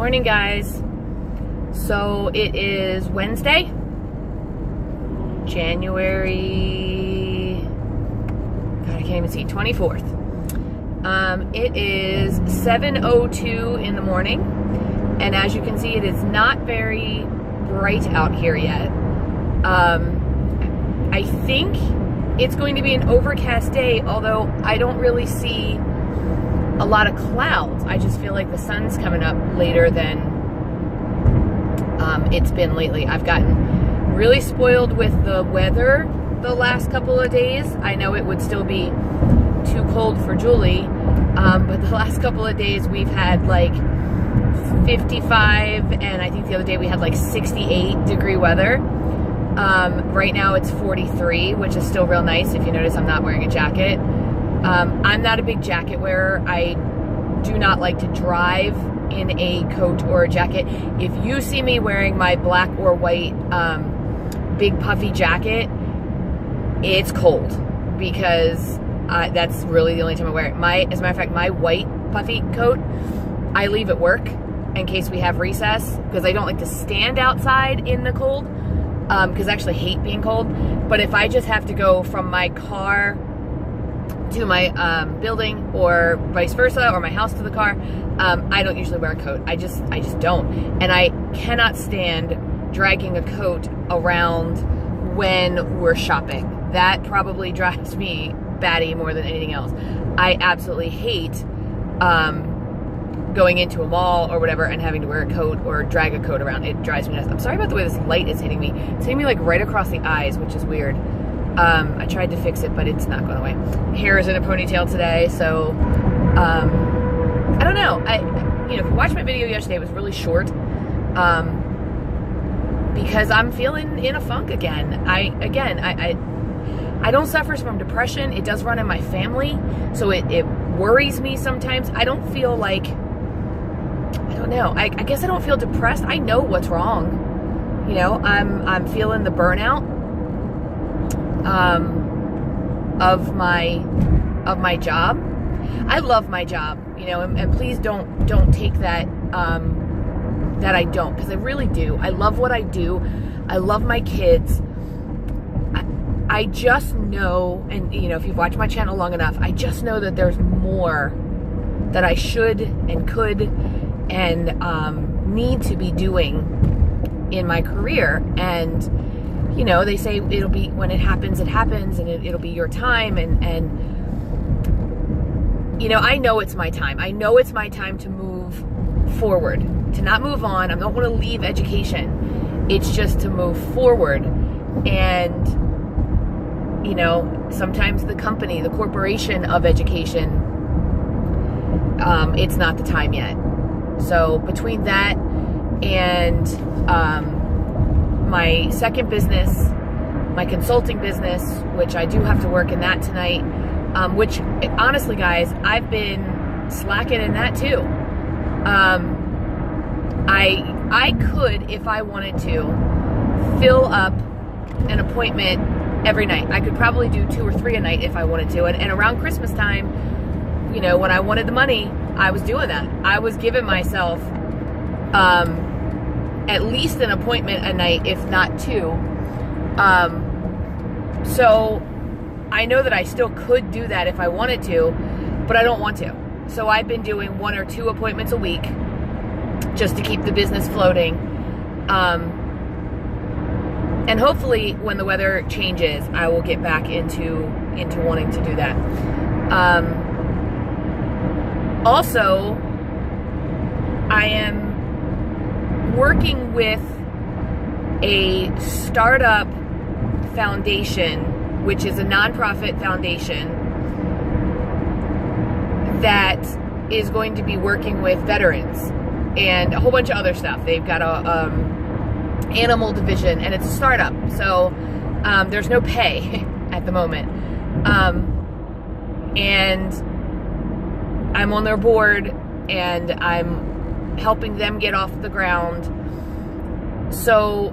Morning, guys. So it is Wednesday, January, God, I can't even see, 24th. It is 7:02 in the morning, and as you can see, it is not very bright out here yet. I think it's going to be an overcast day, although I don't really see a lot of clouds. I just feel like the sun's coming up later than it's been lately. I've gotten really spoiled with the weather the last couple of days. I know it would still be too cold for Julie, but the last couple of days we've had like 55, and I think the other day we had like 68-degree weather. Right now it's 43, which is still real nice. If you notice, I'm not wearing a jacket. I'm not a big jacket wearer. I do not like to drive in a coat or a jacket. If you see me wearing my black or white big puffy jacket, it's cold, because that's really the only time I wear it. As a matter of fact, my white puffy coat, I leave at work in case we have recess, because I don't like to stand outside in the cold, because I actually hate being cold. But if I just have to go from my car to my building, or vice versa, or my house to the car, I don't usually wear a coat. I just don't. And I cannot stand dragging a coat around when we're shopping. That probably drives me batty more than anything else. I absolutely hate going into a mall or whatever and having to wear a coat or drag a coat around. It drives me nuts. I'm sorry about the way this light is hitting me. It's hitting me like right across the eyes, which is weird. I tried to fix it, but it's not going away. Hair is in a ponytail today, so I don't know. If you watched my video yesterday, it was really short, because I'm feeling in a funk again. I don't suffer from depression. It does run in my family, so it worries me sometimes. I don't feel like, I don't know. I guess I don't feel depressed. I know what's wrong. I'm feeling the burnout of my job. I love my job, and please don't take that that I don't, because I really do. I love what I do. I love my kids. I just know, and if you've watched my channel long enough, I just know that there's more that I should and could and need to be doing in my career. And they say it'll be, when it happens, it happens, and it'll be your time. And I know it's my time. I know it's my time to move forward, to not move on. I don't want to leave education. It's just to move forward. And, sometimes the company, the corporation of education, it's not the time yet. So between that and, my second business, my consulting business, which I do have to work in that tonight, which honestly, guys, I've been slacking in that too. I could, if I wanted to, fill up an appointment every night. I could probably do 2 or 3 a night if I wanted to. And around Christmas time, when I wanted the money, I was doing that. I was giving myself at least an appointment a night, if not 2. So I know that I still could do that if I wanted to, but I don't want to. So I've been doing 1 or 2 appointments a week just to keep the business floating. And hopefully when the weather changes, I will get back into wanting to do that. Also, I am working with a startup foundation, which is a nonprofit foundation that is going to be working with veterans and a whole bunch of other stuff. They've got a animal division, and it's a startup, so there's no pay at the moment. And I'm on their board, and I'm helping them get off the ground. So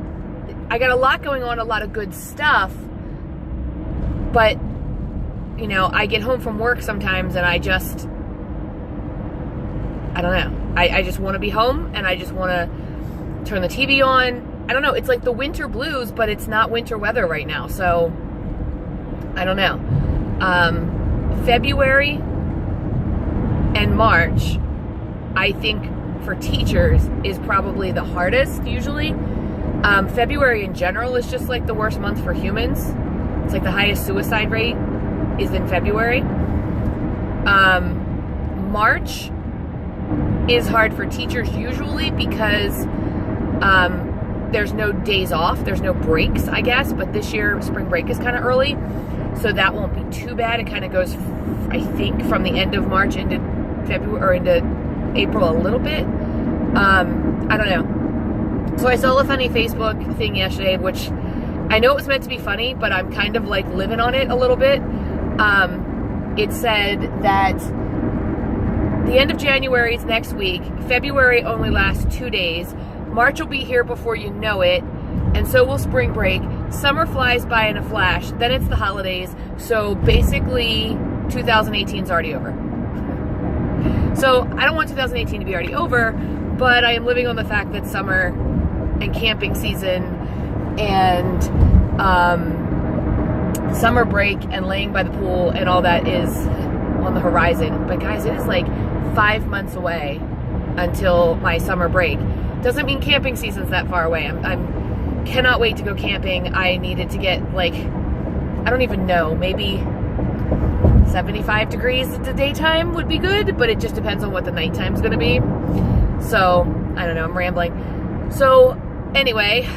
I got a lot going on, a lot of good stuff, but I get home from work sometimes and I don't know. I just want to be home, and I just want to turn the TV on. I don't know. It's like the winter blues, but it's not winter weather right now. So I don't know. February and March, I think for teachers is probably the hardest usually. February in general is just like the worst month for humans. It's like the highest suicide rate is in February. March is hard for teachers usually because there's no days off, there's no breaks, I guess, but this year spring break is kind of early, so that won't be too bad. It kind of goes, I think, from the end of March into February or into April a little bit. I don't know. So I saw a funny Facebook thing yesterday, which I know it was meant to be funny, but I'm kind of like living on it a little bit. It said that the end of January is next week. February only lasts 2 days. March will be here before you know it, and so will spring break. Summer flies by in a flash. Then it's the holidays. So basically, 2018 is already over. So I don't want 2018 to be already over, but I am living on the fact that summer and camping season and summer break and laying by the pool and all that is on the horizon. But guys, it is like 5 months away until my summer break. Doesn't mean camping season's that far away. I'm cannot wait to go camping. I needed to get like, I don't even know, maybe 75 degrees at the daytime would be good, but it just depends on what the nighttime's gonna be. So, I don't know, I'm rambling. So, anyway,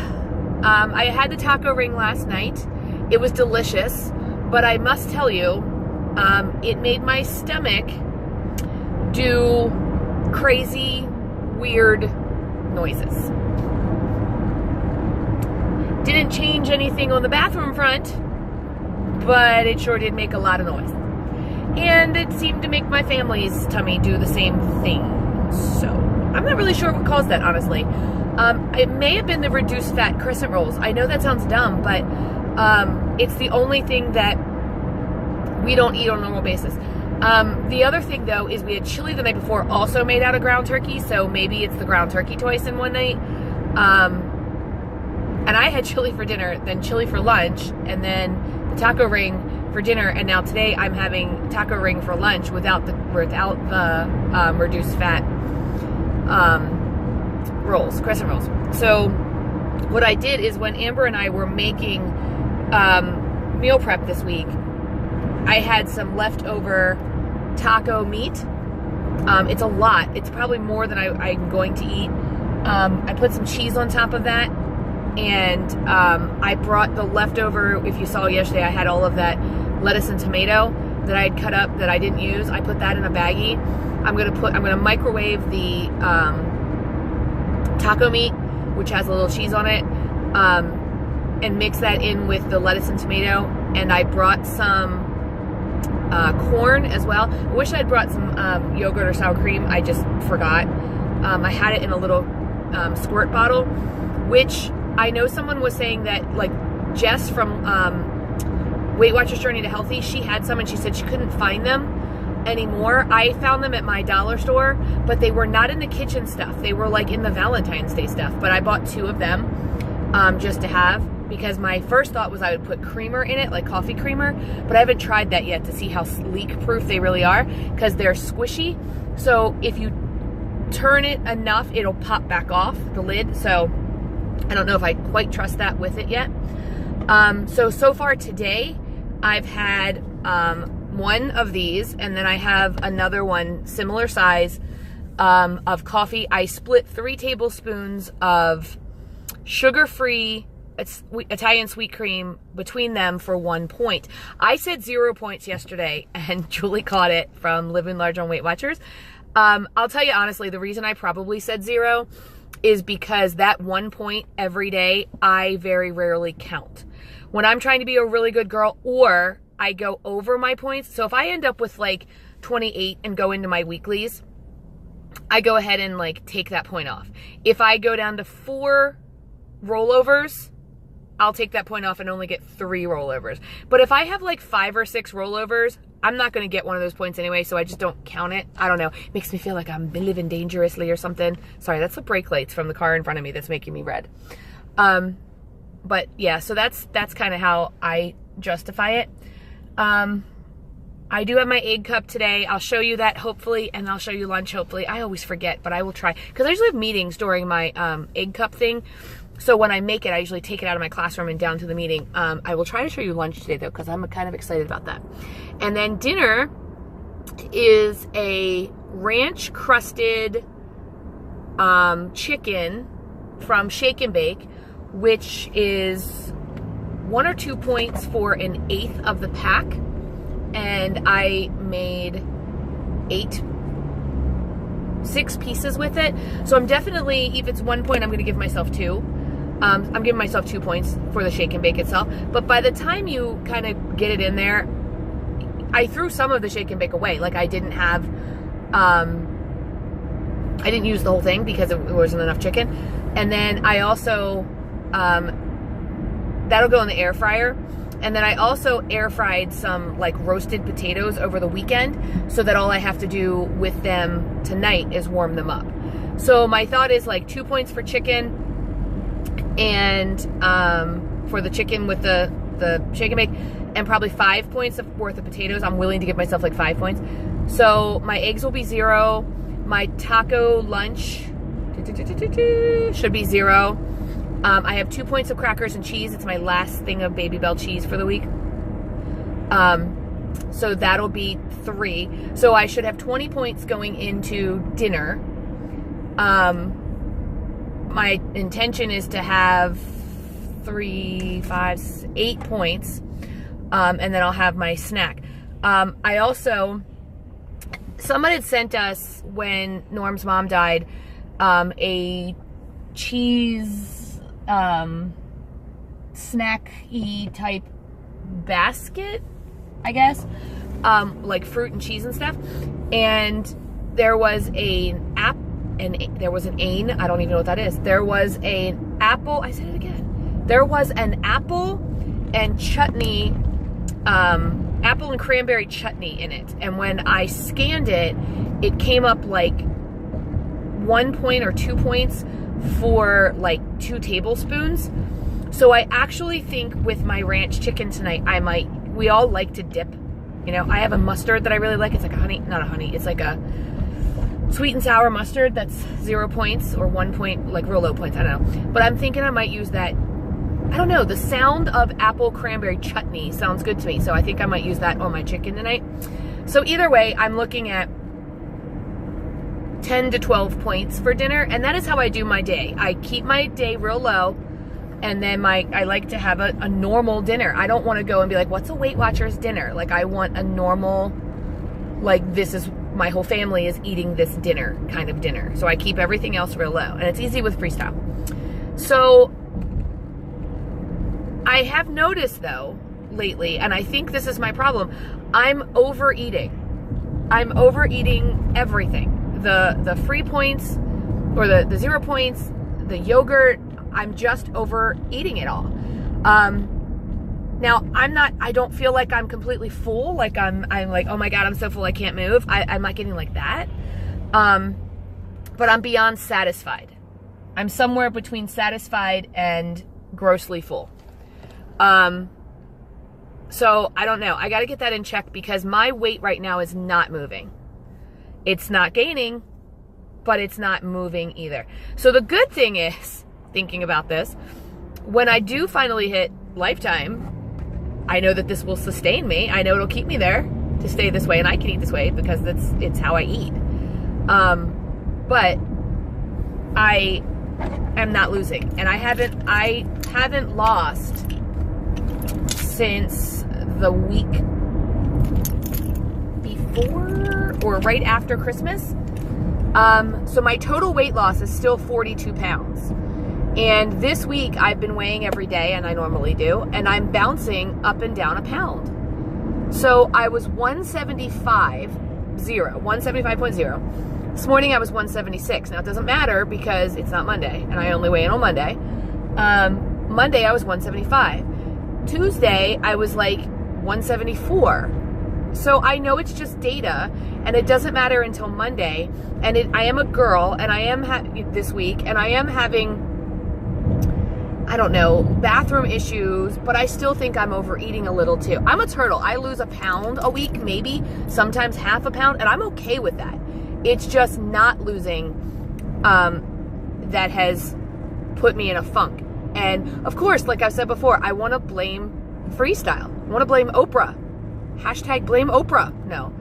I had the taco ring last night. It was delicious, but I must tell you, it made my stomach do crazy, weird noises. Didn't change anything on the bathroom front, but it sure did make a lot of noise. And it seemed to make my family's tummy do the same thing. So, I'm not really sure what caused that, honestly. It may have been the reduced fat crescent rolls. I know that sounds dumb, but it's the only thing that we don't eat on a normal basis. The other thing, though, is we had chili the night before, also made out of ground turkey, so maybe it's the ground turkey twice in one night. And I had chili for dinner, then chili for lunch, and then the taco ring for dinner, and now today I'm having taco ring for lunch without the reduced fat rolls, crescent rolls. So what I did is when Amber and I were making meal prep this week, I had some leftover taco meat. It's a lot. It's probably more than I'm going to eat. I put some cheese on top of that, and I brought the leftover, if you saw yesterday, I had all of that lettuce and tomato that I had cut up that I didn't use. I put that in a baggie. I'm gonna microwave the taco meat, which has a little cheese on it, and mix that in with the lettuce and tomato. And I brought some corn as well. I wish I'd brought some yogurt or sour cream. I just forgot. I had it in a little squirt bottle, which I know someone was saying that, like Jess from Weight Watchers Journey to Healthy, she had some and she said she couldn't find them anymore. I found them at my dollar store, but they were not in the kitchen stuff. They were like in the Valentine's Day stuff, but I bought 2 of them just to have, because my first thought was I would put creamer in it, like coffee creamer, but I haven't tried that yet to see how leak proof they really are, because they're squishy. So if you turn it enough, it'll pop back off the lid. So I don't know if I quite trust that with it yet. So far today, I've had one of these, and then I have another one similar size of coffee. I split 3 tablespoons of sugar-free Italian sweet cream between them for 1 point. I said 0 points yesterday, and Julie caught it from Living Large on Weight Watchers. I'll tell you honestly, the reason I probably said 0 is because that 1 point every day, I very rarely count. When I'm trying to be a really good girl, or I go over my points. So if I end up with like 28 and go into my weeklies, I go ahead and like take that point off. If I go down to 4 rollovers, I'll take that point off and only get 3 rollovers. But if I have like 5 or 6 rollovers, I'm not going to get one of those points anyway, so I just don't count it. I don't know. It makes me feel like I'm living dangerously or something. Sorry, that's the brake lights from the car in front of me that's making me red. But yeah, so that's kind of how I justify it. I do have my egg cup today. I'll show you that hopefully, and I'll show you lunch hopefully. I always forget, but I will try, because I usually have meetings during my egg cup thing. So when I make it, I usually take it out of my classroom and down to the meeting. I will try to show you lunch today though, because I'm kind of excited about that. And then dinner is a ranch crusted chicken from Shake and Bake, which is 1 or 2 points for 1/8 of the pack. And I made 6 pieces with it. So I'm definitely, if it's 1 point, I'm going to give myself 2. I'm giving myself 2 points for the Shake and Bake itself. But by the time you kind of get it in there, I threw some of the Shake and Bake away. Like I didn't have, I didn't use the whole thing because it wasn't enough chicken. And then I also, that'll go in the air fryer. And then I also air fried some like roasted potatoes over the weekend, so that all I have to do with them tonight is warm them up. So my thought is like 2 points for chicken, and for the chicken with the Shake and Bake, and probably 5 points worth of potatoes. I'm willing to give myself like 5 points. So my eggs will be 0. My taco lunch should be 0. I have 2 points of crackers and cheese. It's my last thing of Baby Bell cheese for the week. So that'll be 3. So I should have 20 points going into dinner. My intention is to have 3, 5, 8 points. And then I'll have my snack. I also, someone had sent us, when Norm's mom died, a cheese snack-y type basket, I guess, like fruit and cheese and stuff. And there was I don't even know what that is. There was an apple, I said it again. There was an apple and chutney, apple and cranberry chutney in it. And when I scanned it, it came up like 1 point or 2 points for like 2 tablespoons. So I actually think with my ranch chicken tonight, we all like to dip. You know, I have a mustard that I really like. It's like it's like a sweet and sour mustard that's 0 points or 1 point, like real low points, I don't know. But I'm thinking I might use that. I don't know, the sound of apple cranberry chutney sounds good to me. So I think I might use that on my chicken tonight. So either way, I'm looking at 10 to 12 points for dinner, and that is how I do my day. I keep my day real low, and then I like to have a normal dinner. I don't want to go and be like, what's a Weight Watchers dinner? Like I want a normal, like this is, my whole family is eating this dinner kind of dinner. So I keep everything else real low, and it's easy with Freestyle. So I have noticed though lately, and I think this is my problem, I'm overeating. I'm overeating everything. The free points, or the 0 points, the yogurt, I'm just overeating it all. Now I don't feel like I'm completely full, like I'm like, oh my God, I'm so full I can't move. I'm not getting like that. But I'm beyond satisfied. I'm somewhere between satisfied and grossly full. So I don't know. I got to get that in check, because my weight right now is not moving. It's not gaining, but it's not moving either. So the good thing is, thinking about this, when I do finally hit lifetime, I know that this will sustain me. I know it'll keep me there to stay this way, and I can eat this way because it's how I eat. But I am not losing, and I haven't lost since the week before or right after Christmas. So my total weight loss is still 42 pounds. And this week I've been weighing every day, and I normally do, and I'm bouncing up and down a pound. So I was 175.0. This morning I was 176. Now it doesn't matter because it's not Monday, and I only weigh in on Monday. Monday I was 175. Tuesday I was like 174. So I know it's just data, and it doesn't matter until Monday. And I am a girl, and I am this week, and I am having, I don't know, bathroom issues, but I still think I'm overeating a little too. I'm a turtle. I lose a pound a week, maybe, sometimes half a pound, and I'm okay with that. It's just not losing that has put me in a funk. And of course, like I've said before, I want to blame Freestyle. I want to blame Oprah. Hashtag blame Oprah. No.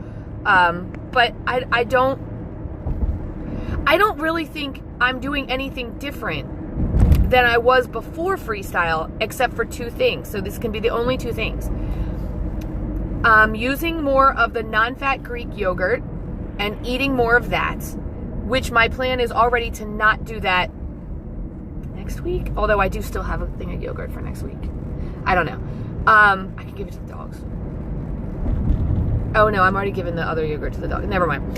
But I don't really think I'm doing anything different than I was before Freestyle, except for two things. So this can be the only two things. Using more of the non-fat Greek yogurt and eating more of that, which my plan is already to not do that next week. Although I do still have a thing of yogurt for next week. I don't know. I can give it to the dogs. Oh no, I'm already giving the other yogurt to the dog. Never mind.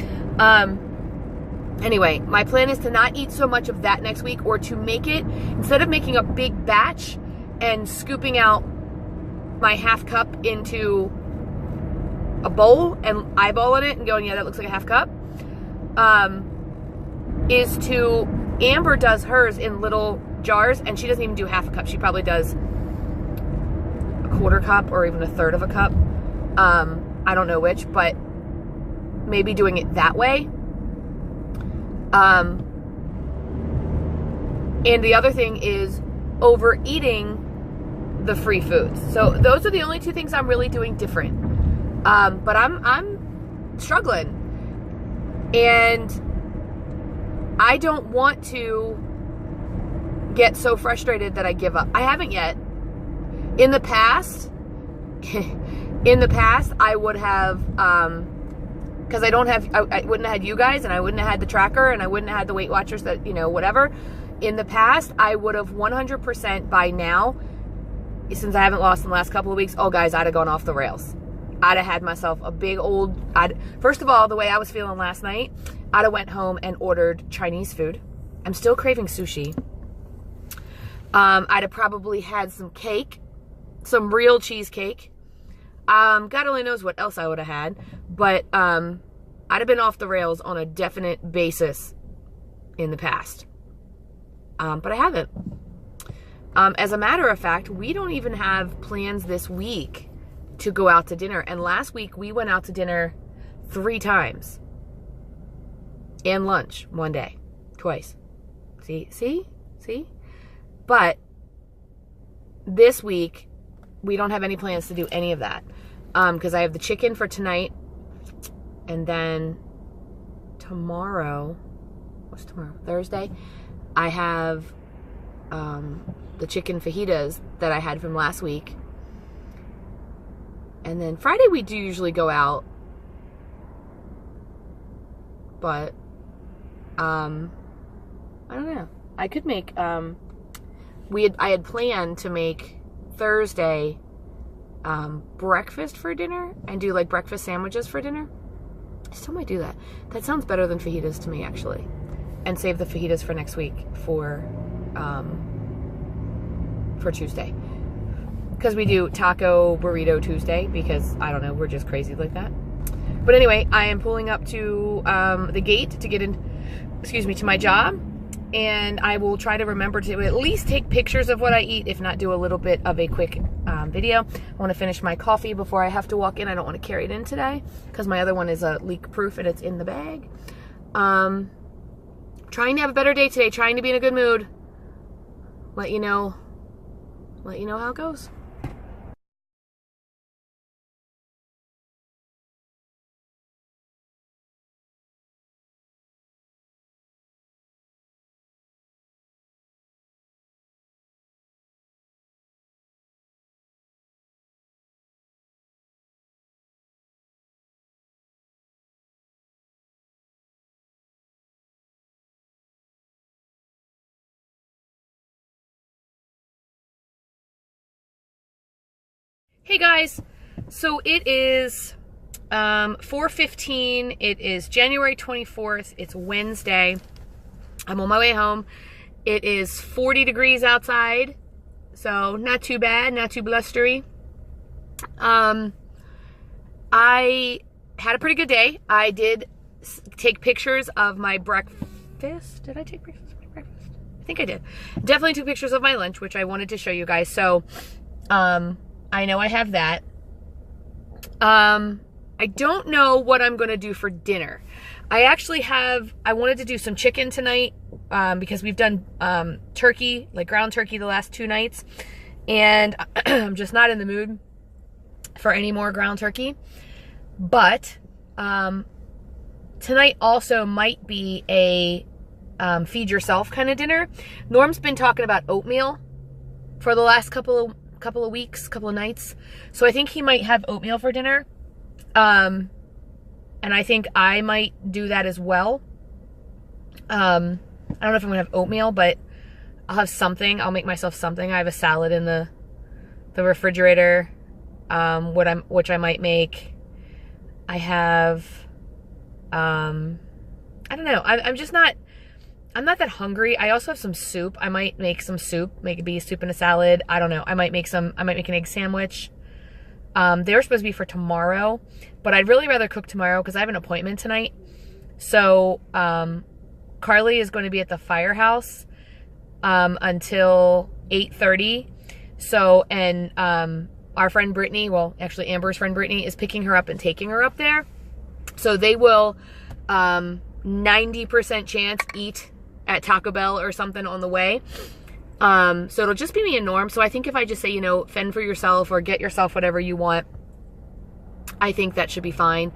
Anyway, my plan is to not eat so much of that next week, or to make it, instead of making a big batch and scooping out my half cup into a bowl and eyeballing it and going, yeah, that looks like a half cup, is to, Amber does hers in little jars, and she doesn't even do half a cup. She probably does a quarter cup or even a third of a cup. I don't know which, but maybe doing it that way. And the other thing is overeating the free foods. So those are the only two things I'm really doing different. But I'm struggling, and I don't want to get so frustrated that I give up. I haven't yet. In the past, I would have, because I wouldn't have had you guys, and I wouldn't have had the tracker, and I wouldn't have had the Weight Watchers that, whatever. In the past, I would have 100% by now, since I haven't lost in the last couple of weeks, oh guys, I'd have gone off the rails. I'd have had myself a big old, first of all, the way I was feeling last night, I'd have went home and ordered Chinese food. I'm still craving sushi. I'd have probably had some cake, some real cheesecake. God only knows what else I would have had, but I'd have been off the rails on a definite basis in the past. But I haven't. As a matter of fact, we don't even have plans this week to go out to dinner. And last week we went out to dinner 3 times. And lunch one day. Twice. See? But this week, we don't have any plans to do any of that. Because I have the chicken for tonight. And then tomorrow, what's tomorrow? Thursday. I have the chicken fajitas that I had from last week. And then Friday we do usually go out. But I don't know. I could make I had planned to make Thursday breakfast for dinner and do like breakfast sandwiches for dinner. I still might do that. That sounds better than fajitas to me, actually. And save the fajitas for next week for Tuesday. Because we do Taco Burrito Tuesday, because, I don't know, we're just crazy like that. But anyway, I am pulling up to the gate to get in, to my job. And I will try to remember to at least take pictures of what I eat, if not do a little bit of a quick video. I want to finish my coffee before I have to walk in. I don't want to carry it in today, because my other one is leak proof and it's in the bag. Trying to have a better day today, trying to be in a good mood. Let you know how it goes. Hey guys, so it is 4:15. It is January 24th. It's Wednesday. I'm on my way home. It is 40 degrees outside, so not too bad, not too blustery. I had a pretty good day. I did take pictures of my breakfast. Did I take pictures of my breakfast? I think I did. Definitely took pictures of my lunch, which I wanted to show you guys. So, I know I have that. I don't know what I'm going to do for dinner. I wanted to do some chicken tonight, because we've done, turkey, like ground turkey the last 2 nights. And I'm just not in the mood for any more ground turkey. But, tonight also might be a, feed yourself kind of dinner. Norm's been talking about oatmeal for the last couple of weeks, couple of nights. So I think he might have oatmeal for dinner. And I think I might do that as well. I don't know if I'm gonna have oatmeal, but I'll have something. I'll make myself something. I have a salad in the refrigerator, which I might make. I have, I don't know. I'm not that hungry. I also have some soup. I might make some soup, make it be a soup and a salad. I don't know. I might make an egg sandwich. They were supposed to be for tomorrow, but I'd really rather cook tomorrow because I have an appointment tonight. So, Carly is going to be at the firehouse, until 8:30. So, and, our friend Brittany, well, actually Amber's friend Brittany is picking her up and taking her up there. So they will, 90% chance eat at Taco Bell or something on the way. So it'll just be me and Norm. So I think if I just say, fend for yourself or get yourself whatever you want, I think that should be fine.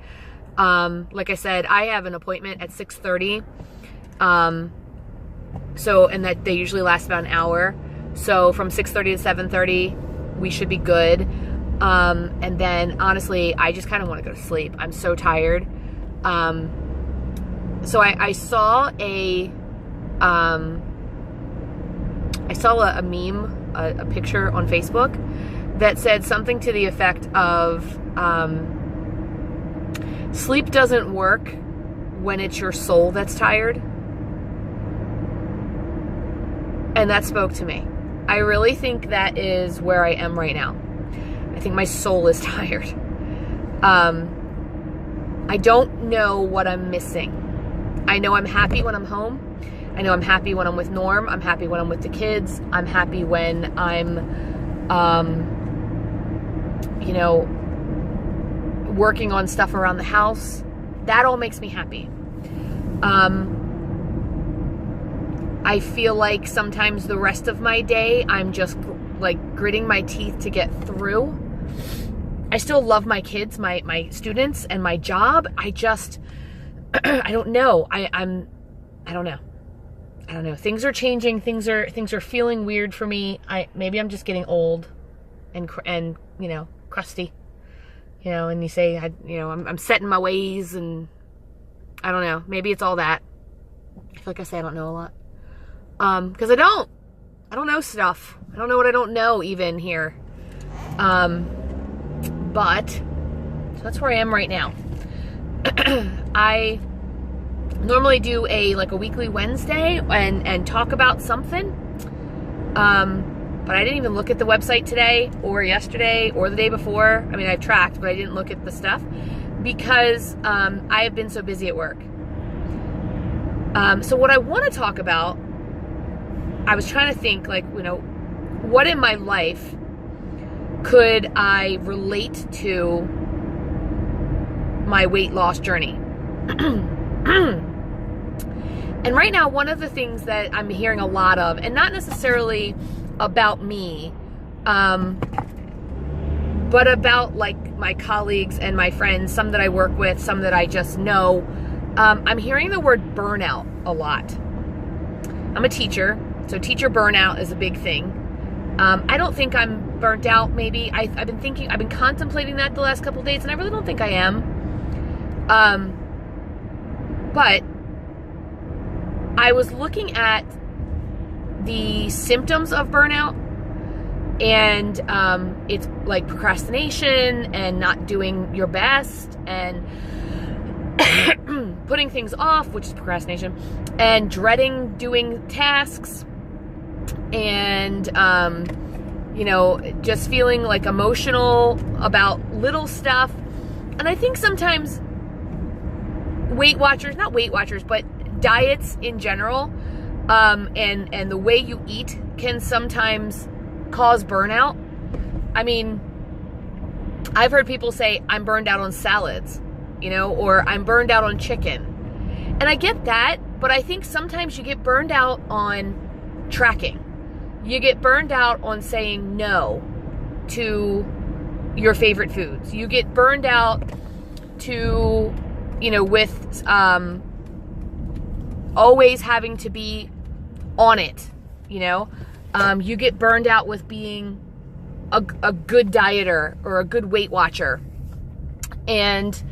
Like I said, I have an appointment at 6:30. And that they usually last about an hour. So from 6:30 to 7:30, we should be good. And then honestly, I just kind of want to go to sleep. I'm so tired. So I saw a meme, a picture on Facebook that said something to the effect of, sleep doesn't work when it's your soul that's tired. And that spoke to me. I really think that is where I am right now. I think my soul is tired. I don't know what I'm missing. I know I'm happy when I'm home. I know I'm happy when I'm with Norm. I'm happy when I'm with the kids. I'm happy when I'm, working on stuff around the house. That all makes me happy. I feel like sometimes the rest of my day, I'm just like gritting my teeth to get through. I still love my kids, my students, and my job. I just, I don't know. I don't know. I don't know. Things are changing. Things are feeling weird for me. Maybe I'm just getting old and crusty. And you say, I'm set in my ways, and I don't know. Maybe it's all that. I feel like I say I don't know a lot. Because I don't know stuff. I don't know what I don't know even here. But so that's where I am right now. I normally do a weekly Wednesday and talk about something. But I didn't even look at the website today or yesterday or the day before. I mean, I've tracked, but I didn't look at the stuff because I have been so busy at work. So what I want to talk about, I was trying to think, what in my life could I relate to my weight loss journey? And right now, one of the things that I'm hearing a lot of, and not necessarily about me, but about my colleagues and my friends, some that I work with, some that I just know, I'm hearing the word burnout a lot. I'm a teacher, so teacher burnout is a big thing. I don't think I'm burnt out, maybe. I've been contemplating that the last couple of days, and I really don't think I am. But I was looking at the symptoms of burnout, and it's like procrastination and not doing your best and putting things off, which is procrastination, and dreading doing tasks, and just feeling emotional about little stuff. And I think sometimes Weight Watchers, not Weight Watchers, but diets in general, and the way you eat can sometimes cause burnout. I mean, I've heard people say, I'm burned out on salads, you know, or I'm burned out on chicken. And I get that, but I think sometimes you get burned out on tracking. You get burned out on saying no to your favorite foods. You get burned out to, you know, with always having to be on it, you know. You get burned out with being a good dieter or a good Weight Watcher. And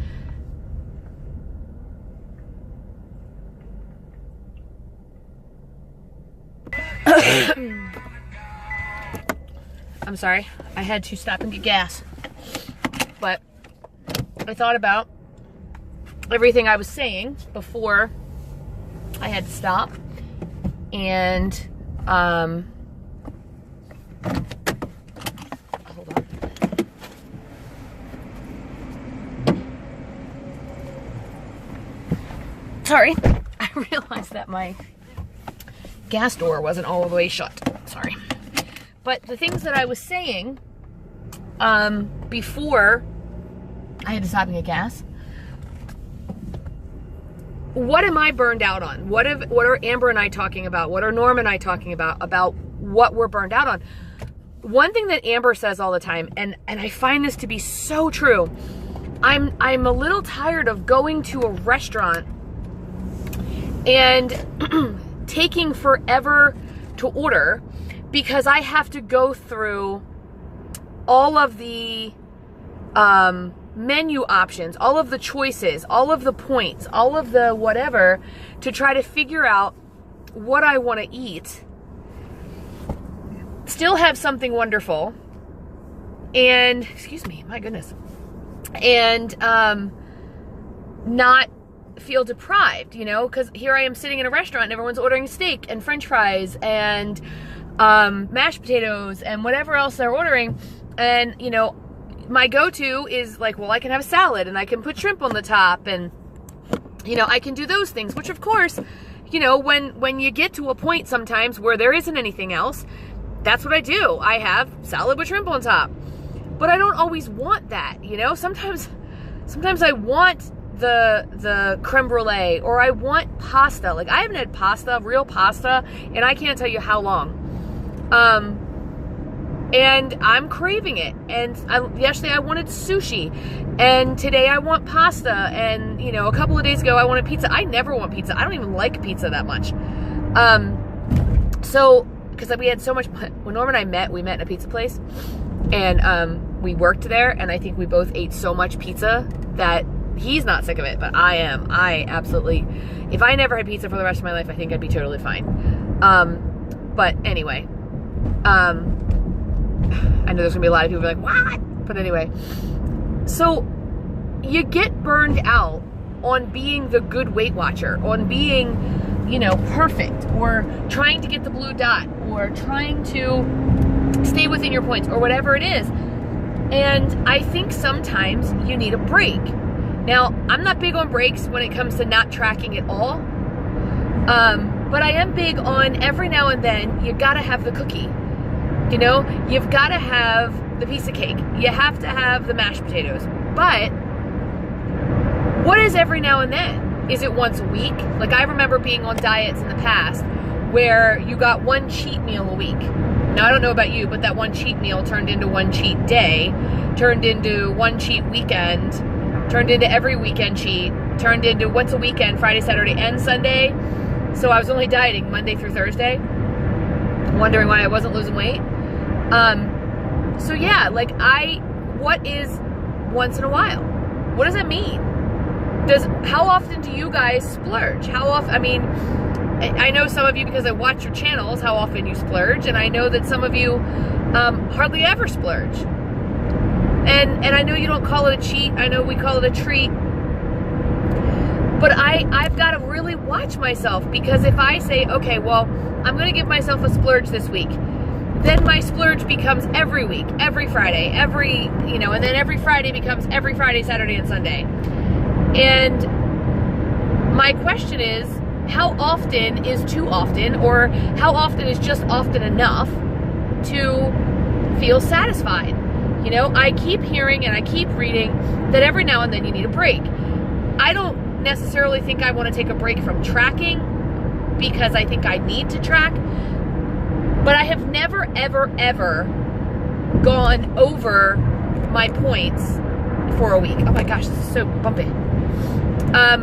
I'm sorry, I had to stop and get gas. But I thought about everything I was saying before I had to stop. And hold on. Sorry, I realized that my gas door wasn't all the way shut. Sorry. But the things that I was saying before I had to stop and get gas, what am I burned out on? What are Amber and I talking about? What are Norm and I talking about what we're burned out on? One thing that Amber says all the time, and I find this to be so true, I'm a little tired of going to a restaurant and taking forever to order because I have to go through all of the menu options, all of the choices, all of the points, all of the whatever to try to figure out what I want to eat, still have something wonderful, and, excuse me, my goodness, and not feel deprived, you know, because here I am sitting in a restaurant and everyone's ordering steak and french fries and mashed potatoes and whatever else they're ordering, and, you know, my go-to is like, well, I can have a salad and I can put shrimp on the top and, you know, I can do those things, which of course, you know, when you get to a point sometimes where there isn't anything else, that's what I do. I have salad with shrimp on top. But I don't always want that, you know? Sometimes I want the creme brulee, or I want pasta. Like, I haven't had pasta, real pasta, and I can't tell you how long. And I'm craving it. And yesterday I wanted sushi, and today I want pasta, and, you know, a couple of days ago I wanted pizza. I never want pizza. I don't even like pizza that much. So, because we had so much, when Norm and I met, we met in a pizza place, and we worked there, and I think we both ate so much pizza that he's not sick of it, but I am. I absolutely, if I never had pizza for the rest of my life, I think I'd be totally fine. But anyway, I know there's gonna be a lot of people like, what? But anyway, so you get burned out on being the good Weight Watcher, on being, you know, perfect, or trying to get the blue dot, or trying to stay within your points, or whatever it is. And I think sometimes you need a break. Now, I'm not big on breaks when it comes to not tracking at all. But I am big on every now and then, you gotta have the cookie. You know, you've gotta have the piece of cake. You have to have the mashed potatoes. But what is every now and then? Is it once a week? Like, I remember being on diets in the past where you got one cheat meal a week. Now, I don't know about you, but that one cheat meal turned into one cheat day, turned into one cheat weekend, turned into every weekend cheat, turned into once a weekend, Friday, Saturday, and Sunday. So I was only dieting Monday through Thursday, wondering why I wasn't losing weight. So yeah, like, what is once in a while? What does that mean? How often do you guys splurge? How often, I mean, I know some of you, because I watch your channels, how often you splurge, and I know that some of you hardly ever splurge. And I know you don't call it a cheat, I know we call it a treat, but I've got to really watch myself, because if I say, okay, well, I'm going to give myself a splurge this week, then my splurge becomes every week, every Friday, and then every Friday becomes every Friday, Saturday, and Sunday. And my question is, how often is too often, or how often is just often enough to feel satisfied? You know, I keep hearing and I keep reading that every now and then you need a break. I don't necessarily think I want to take a break from tracking, because I think I need to track. But I have never, ever, ever gone over my points for a week. Oh my gosh, this is so bumpy.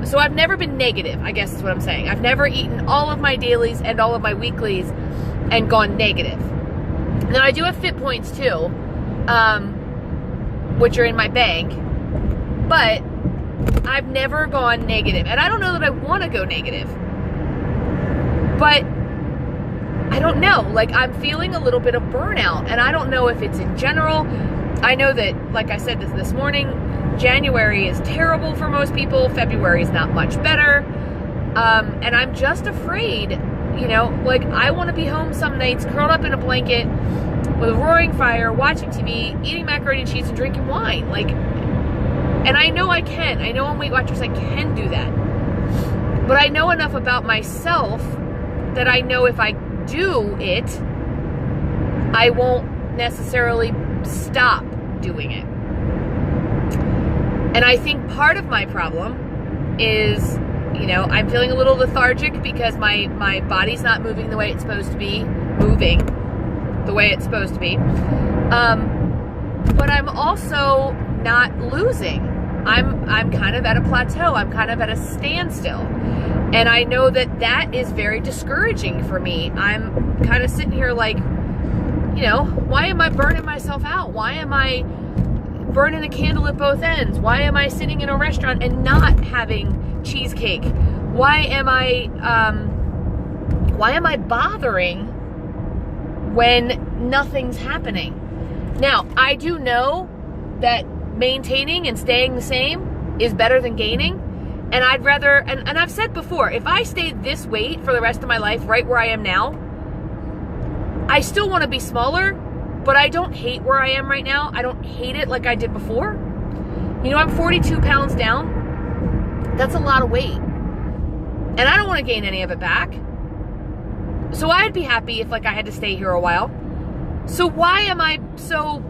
So I've never been negative, I guess is what I'm saying. I've never eaten all of my dailies and all of my weeklies and gone negative. Now I do have fit points too, which are in my bank, but I've never gone negative. And I don't know that I want to go negative, but I don't know, like I'm feeling a little bit of burnout, and I don't know if it's in general. I know that, like I said this morning, January is terrible for most people. February is not much better. And I'm just afraid, you know, like I want to be home some nights curled up in a blanket with a roaring fire, watching TV, eating macaroni and cheese and drinking wine. Like, and I know I can. I know on Weight Watchers I can do that. But I know enough about myself that I know if I do it, I won't necessarily stop doing it. And I think part of my problem is, you know, I'm feeling a little lethargic because my body's not moving the way it's supposed to be, but I'm also not losing. I'm kind of at a plateau. I'm kind of at a standstill. And I know that that is very discouraging for me. I'm kind of sitting here like, you know, why am I burning myself out? Why am I burning a candle at both ends? Why am I sitting in a restaurant and not having cheesecake? Why am I bothering when nothing's happening? Now, I do know that maintaining and staying the same is better than gaining. And I'd rather, and I've said before, if I stayed this weight for the rest of my life, right where I am now, I still want to be smaller, but I don't hate where I am right now. I don't hate it like I did before. You know, I'm 42 pounds down. That's a lot of weight. And I don't want to gain any of it back. So I'd be happy if like I had to stay here a while. So why am I so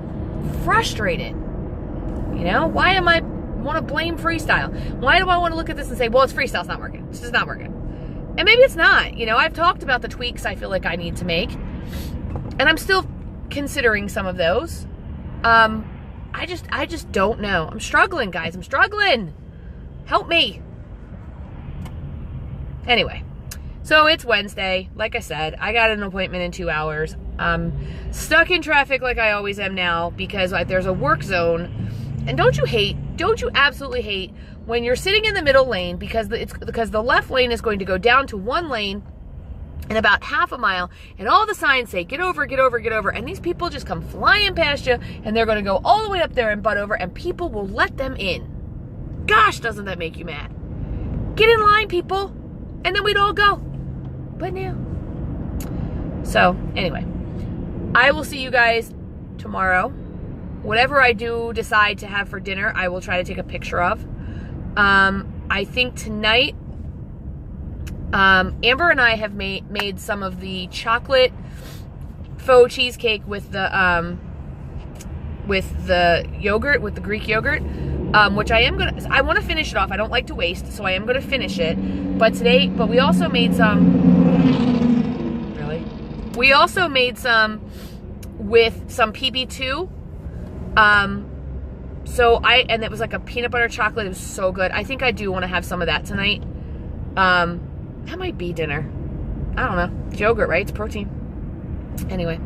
frustrated? You know, why am I want to blame freestyle? Why do I want to look at this and say, well, it's freestyle, it's not working. It's just not working. And maybe it's not. You know, I've talked about the tweaks I feel like I need to make, and I'm still considering some of those. I just don't know. I'm struggling, guys. I'm struggling. Help me. Anyway, so it's Wednesday. Like I said, I got an appointment in 2 hours. I'm stuck in traffic like I always am now because there's a work zone. And don't you absolutely hate when you're sitting in the middle lane because the left lane is going to go down to one lane in about half a mile, and all the signs say, get over, get over, get over. And these people just come flying past you, and they're going to go all the way up there and butt over, and people will let them in. Gosh, doesn't that make you mad? Get in line, people, and then we'd all go. But no. So, anyway, I will see you guys tomorrow. Whatever I do decide to have for dinner, I will try to take a picture of. I think tonight, Amber and I have made some of the chocolate faux cheesecake with the yogurt, with the Greek yogurt, which I want to finish it off. I don't like to waste, so I am gonna finish it. But we also made some. Really? We also made some with some PB2. And it was like a peanut butter chocolate. It was so good. I think I do want to have some of that tonight. That might be dinner. I don't know. It's yogurt, right? It's protein. Anyway.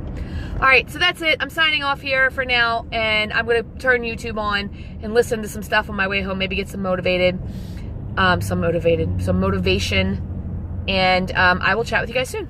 All right, so that's it. I'm signing off here for now, and I'm going to turn YouTube on and listen to some stuff on my way home, maybe get some motivation, and I will chat with you guys soon.